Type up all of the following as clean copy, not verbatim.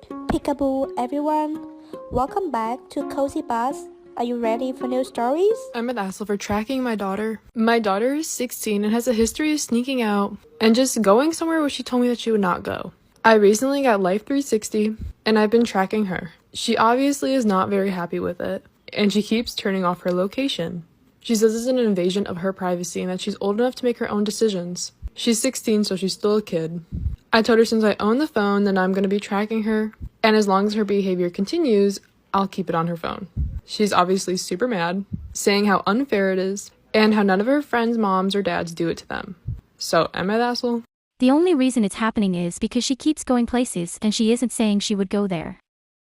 Peekaboo everyone, welcome back to Cozy Bus. Are you ready for new stories? I'm an asshole for tracking my daughter. My daughter is 16 and has a history of sneaking out and just going somewhere where she told me that she would not go. I recently got Life 360 and I've been tracking her. She obviously is not very happy with it and she keeps turning off her location. She says it's an invasion of her privacy and that she's old enough to make her own decisions. She's 16, so she's still a kid. I told her since I own the phone, then I'm going to be tracking her, and as long as her behavior continues, I'll keep it on her phone. She's obviously super mad, saying how unfair it is, and how none of her friends' moms or dads do it to them. So, am I the asshole? The only reason it's happening is because she keeps going places and she isn't saying she would go there.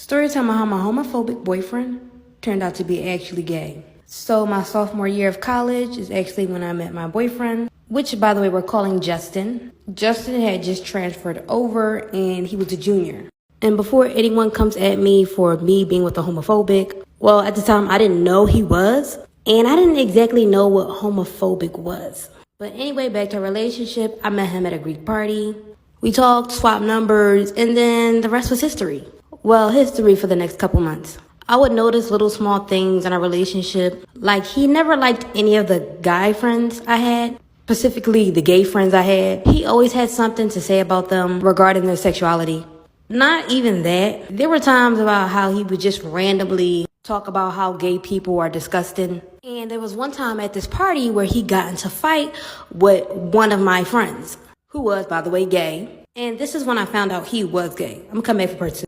Storytime on how my homophobic boyfriend turned out to be actually gay. So my sophomore year of college is actually when I met my boyfriend, which by the way we're calling Justin. Justin had just transferred over and he was a junior. And before anyone comes at me for me being with a homophobic, well, at the time I didn't know he was, and I didn't exactly know what homophobic was. But anyway, back to our relationship, I met him at a Greek party. We talked, swapped numbers, and then the rest was history. Well, history for the next couple months. I would notice little small things in our relationship, like he never liked any of the guy friends I had, specifically the gay friends I had. He always had something to say about them regarding their sexuality. Not even that. There were times about how he would just randomly talk about how gay people are disgusting. And there was one time at this party where he got into a fight with one of my friends, who was, by the way, gay. And this is when I found out he was gay. I'm gonna come back for part two.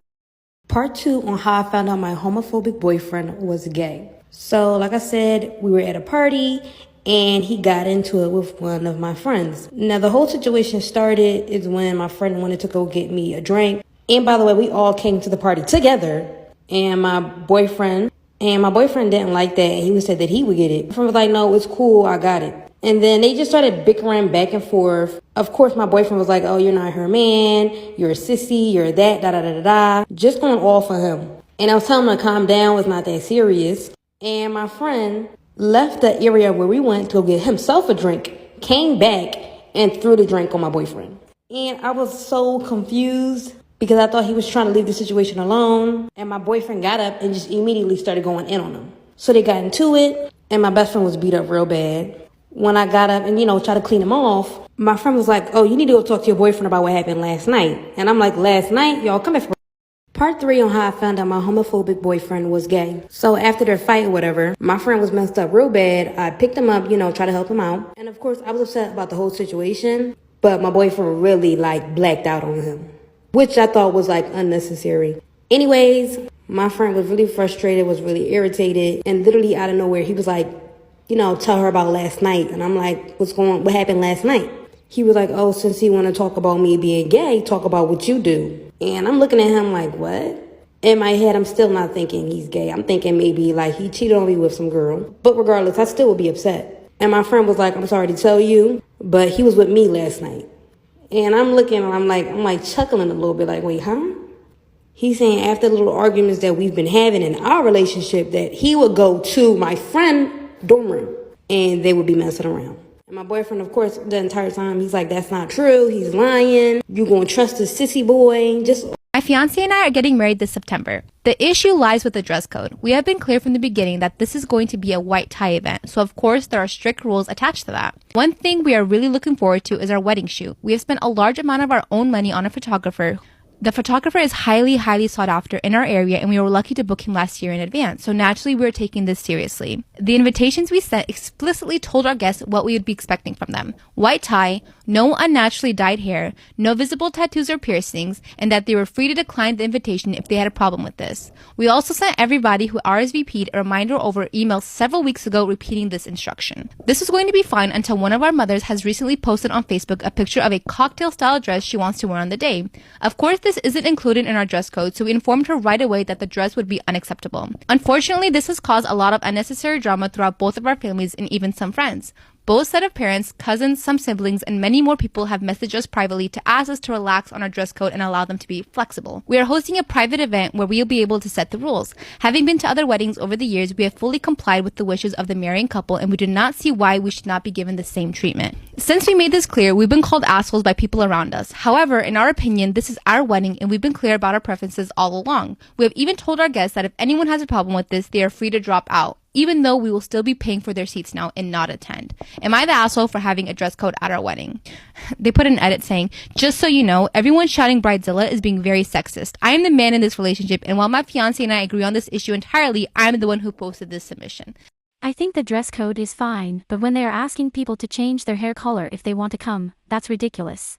Part two on how I found out my homophobic boyfriend was gay. So, like I said, we were at a party and he got into it with one of my friends. Now, the whole situation started is when my friend wanted to go get me a drink. And by the way, we all came to the party together. And my boyfriend didn't like that. He said that he would get it. My friend was like, no, it's cool, I got it. And then they just started bickering back and forth. Of course, my boyfriend was like, oh, you're not her man. You're a sissy. You're that, da-da-da-da-da. Just going off on him. And I was telling him to calm down. It's not that serious. And my friend left the area where we went to go get himself a drink, came back, and threw the drink on my boyfriend. And I was so confused because I thought he was trying to leave the situation alone. And my boyfriend got up and just immediately started going in on him. So they got into it, and my best friend was beat up real bad. When I got up and, tried to clean him off, my friend was like, oh, you need to go talk to your boyfriend about what happened last night. And I'm like, last night? Y'all come back for part 3 on how I found out my homophobic boyfriend was gay. So after their fight or whatever, my friend was messed up real bad. I picked him up, try to help him out. And of course, I was upset about the whole situation, but my boyfriend really blacked out on him, which I thought was unnecessary. Anyways, my friend was really frustrated, was really irritated, and literally out of nowhere, he was like, tell her about last night. And I'm like, what happened last night? He was like, oh, since you want to talk about me being gay, talk about what you do. And I'm looking at him like, what? In my head, I'm still not thinking he's gay. I'm thinking maybe he cheated on me with some girl. But regardless, I still would be upset. And my friend was like, I'm sorry to tell you, but he was with me last night. And I'm looking and I'm like chuckling a little bit like, wait, huh? He's saying after the little arguments that we've been having in our relationship that he would go to my friend dorm room and they would be messing around. And my boyfriend, of course, the entire time, he's like, that's not true. He's lying. You gonna trust a sissy boy? My fiance and I are getting married this September. The issue lies with the dress code. We have been clear from the beginning that this is going to be a white tie event, so of course there are strict rules attached to that. One thing we are really looking forward to is our wedding shoot. We have spent a large amount of our own money on a photographer. The photographer is highly, highly sought after in our area, and we were lucky to book him last year in advance, so naturally we are taking this seriously. The invitations we sent explicitly told our guests what we would be expecting from them. White tie, no unnaturally dyed hair, no visible tattoos or piercings, and that they were free to decline the invitation if they had a problem with this. We also sent everybody who RSVP'd a reminder over email several weeks ago repeating this instruction. This was going to be fine until one of our mothers has recently posted on Facebook a picture of a cocktail-style dress she wants to wear on the day. Of course, this isn't included in our dress code, so we informed her right away that the dress would be unacceptable. Unfortunately, this has caused a lot of unnecessary drama throughout both of our families and even some friends. Both set of parents, cousins, some siblings, and many more people have messaged us privately to ask us to relax on our dress code and allow them to be flexible. We are hosting a private event where we will be able to set the rules. Having been to other weddings over the years, we have fully complied with the wishes of the marrying couple, and we do not see why we should not be given the same treatment. Since we made this clear, we've been called assholes by people around us. However, in our opinion, this is our wedding, and we've been clear about our preferences all along. We have even told our guests that if anyone has a problem with this, they are free to drop out, even though we will still be paying for their seats now and not attend. Am I the asshole for having a dress code at our wedding? They put an edit saying, just so you know, everyone shouting Bridezilla is being very sexist. I am the man in this relationship, and while my fiance and I agree on this issue entirely, I'm the one who posted this submission. I think the dress code is fine, but when they are asking people to change their hair color if they want to come, that's ridiculous.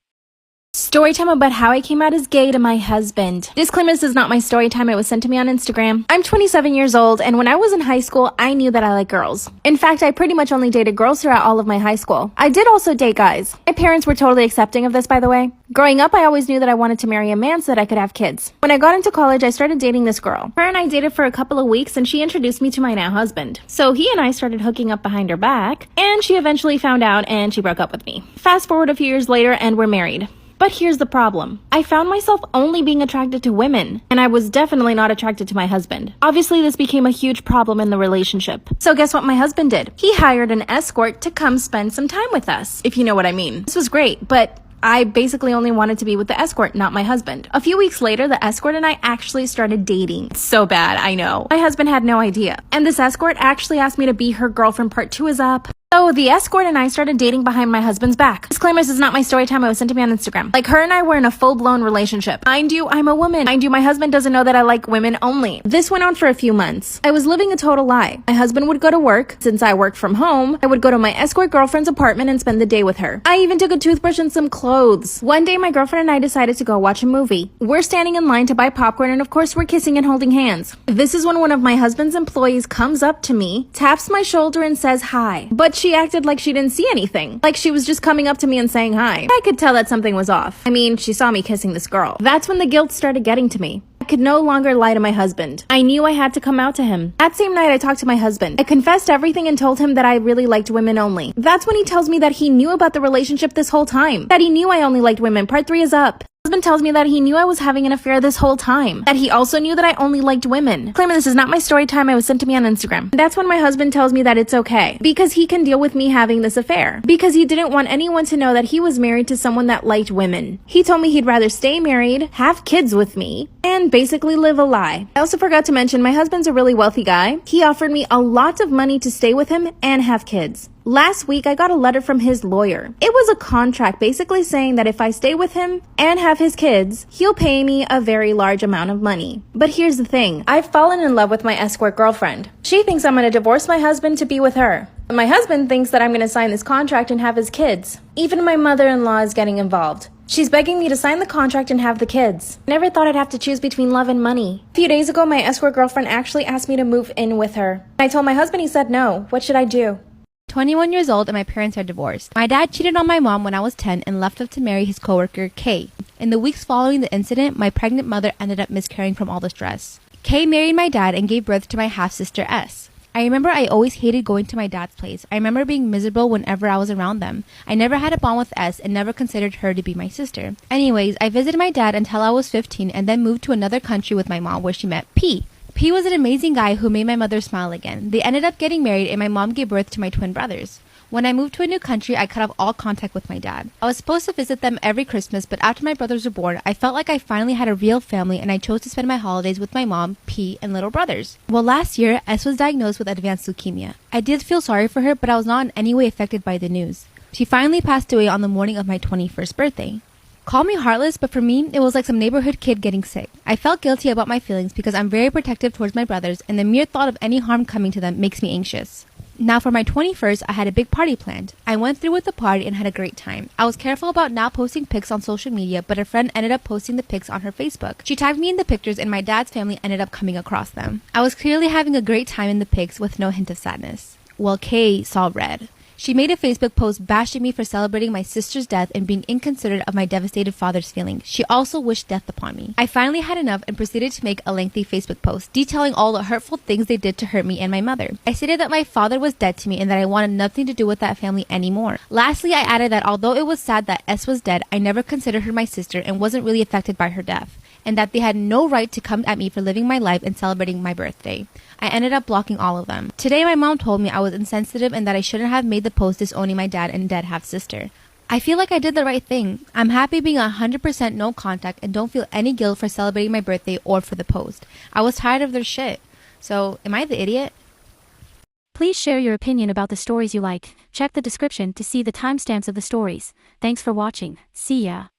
Story time about how I came out as gay to my husband. Disclaimer, this is not my story time. It was sent to me on Instagram. I'm 27 years old, and when I was in high school, I knew that I like girls. In fact, I pretty much only dated girls throughout all of my high school. I did also date guys. My parents were totally accepting of this, by the way. Growing up, I always knew that I wanted to marry a man so that I could have kids. When I got into college, I started dating this girl. Her and I dated for a couple of weeks, and she introduced me to my now husband. So he and I started hooking up behind her back, and she eventually found out and she broke up with me. Fast forward a few years later, and we're married. But here's the problem. I found myself only being attracted to women, and I was definitely not attracted to my husband. Obviously, this became a huge problem in the relationship. So guess what my husband did? He hired an escort to come spend some time with us, if you know what I mean. This was great, but I basically only wanted to be with the escort, not my husband. A few weeks later, the escort and I actually started dating. So bad, I know. My husband had no idea. And this escort actually asked me to be her girlfriend. Part 2 is up. So the escort and I started dating behind my husband's back. Disclaimer, this is not my story time. It was sent to me on Instagram. Like, her and I were in a full-blown relationship. Mind you, I'm a woman. Mind you, my husband doesn't know that I like women only. This went on for a few months. I was living a total lie. My husband would go to work. Since I worked from home, I would go to my escort girlfriend's apartment and spend the day with her. I even took a toothbrush and some clothes. One day, my girlfriend and I decided to go watch a movie. We're standing in line to buy popcorn, and of course, we're kissing and holding hands. This is when one of my husband's employees comes up to me, taps my shoulder, and says hi. But she acted like she didn't see anything. Like she was just coming up to me and saying hi. I could tell that something was off. I mean, she saw me kissing this girl. That's when the guilt started getting to me. I could no longer lie to my husband. I knew I had to come out to him. That same night, I talked to my husband. I confessed everything and told him that I really liked women only. That's when he tells me that he knew about the relationship this whole time. That he knew I only liked women. Part 3 is up. My husband tells me that he knew I was having an affair this whole time. That he also knew that I only liked women. Claiming this is not my story time. It was sent to me on Instagram. That's when my husband tells me that it's okay. Because he can deal with me having this affair. Because he didn't want anyone to know that he was married to someone that liked women. He told me he'd rather stay married, have kids with me, and basically live a lie. I also forgot to mention my husband's a really wealthy guy. He offered me a lot of money to stay with him and have kids. Last week, I got a letter from his lawyer. It was a contract basically saying that if I stay with him and have his kids, he'll pay me a very large amount of money. But here's the thing. I've fallen in love with my escort girlfriend. She thinks I'm going to divorce my husband to be with her. My husband thinks that I'm going to sign this contract and have his kids. Even my mother-in-law is getting involved. She's begging me to sign the contract and have the kids. Never thought I'd have to choose between love and money. A few days ago, my escort girlfriend actually asked me to move in with her. I told my husband, he said no. What should I do? 21 years old and my parents are divorced. My dad cheated on my mom when I was 10 and left us to marry his coworker, Kay. In the weeks following the incident, my pregnant mother ended up miscarrying from all the stress. Kay married my dad and gave birth to my half-sister, S. I remember I always hated going to my dad's place. I remember being miserable whenever I was around them. I never had a bond with S and never considered her to be my sister. Anyways, I visited my dad until I was 15 and then moved to another country with my mom where she met P. P was an amazing guy who made my mother smile again. They ended up getting married and my mom gave birth to my twin brothers. When I moved to a new country, I cut off all contact with my dad. I was supposed to visit them every Christmas, but after my brothers were born, I felt like I finally had a real family and I chose to spend my holidays with my mom, P, and little brothers. Well, last year, S was diagnosed with advanced leukemia. I did feel sorry for her, but I was not in any way affected by the news. She finally passed away on the morning of my 21st birthday. Call me heartless, but for me, it was like some neighborhood kid getting sick. I felt guilty about my feelings because I'm very protective towards my brothers, and the mere thought of any harm coming to them makes me anxious. Now for my 21st, I had a big party planned. I went through with the party and had a great time. I was careful about not posting pics on social media, but a friend ended up posting the pics on her Facebook. She tagged me in the pictures and my dad's family ended up coming across them. I was clearly having a great time in the pics with no hint of sadness. Well, Kay saw red. She made a Facebook post bashing me for celebrating my sister's death and being inconsiderate of my devastated father's feelings. She also wished death upon me. I finally had enough and proceeded to make a lengthy Facebook post detailing all the hurtful things they did to hurt me and my mother. I stated that my father was dead to me and that I wanted nothing to do with that family anymore. Lastly, I added that although it was sad that S was dead, I never considered her my sister and wasn't really affected by her death, and that they had no right to come at me for living my life and celebrating my birthday. I ended up blocking all of them. Today, my mom told me I was insensitive and that I shouldn't have made the post disowning my dad and dead half-sister. I feel like I did the right thing. I'm happy being 100% no contact and don't feel any guilt for celebrating my birthday or for the post. I was tired of their shit. So, am I the idiot? Please share your opinion about the stories you like. Check the description to see the timestamps of the stories. Thanks for watching. See ya.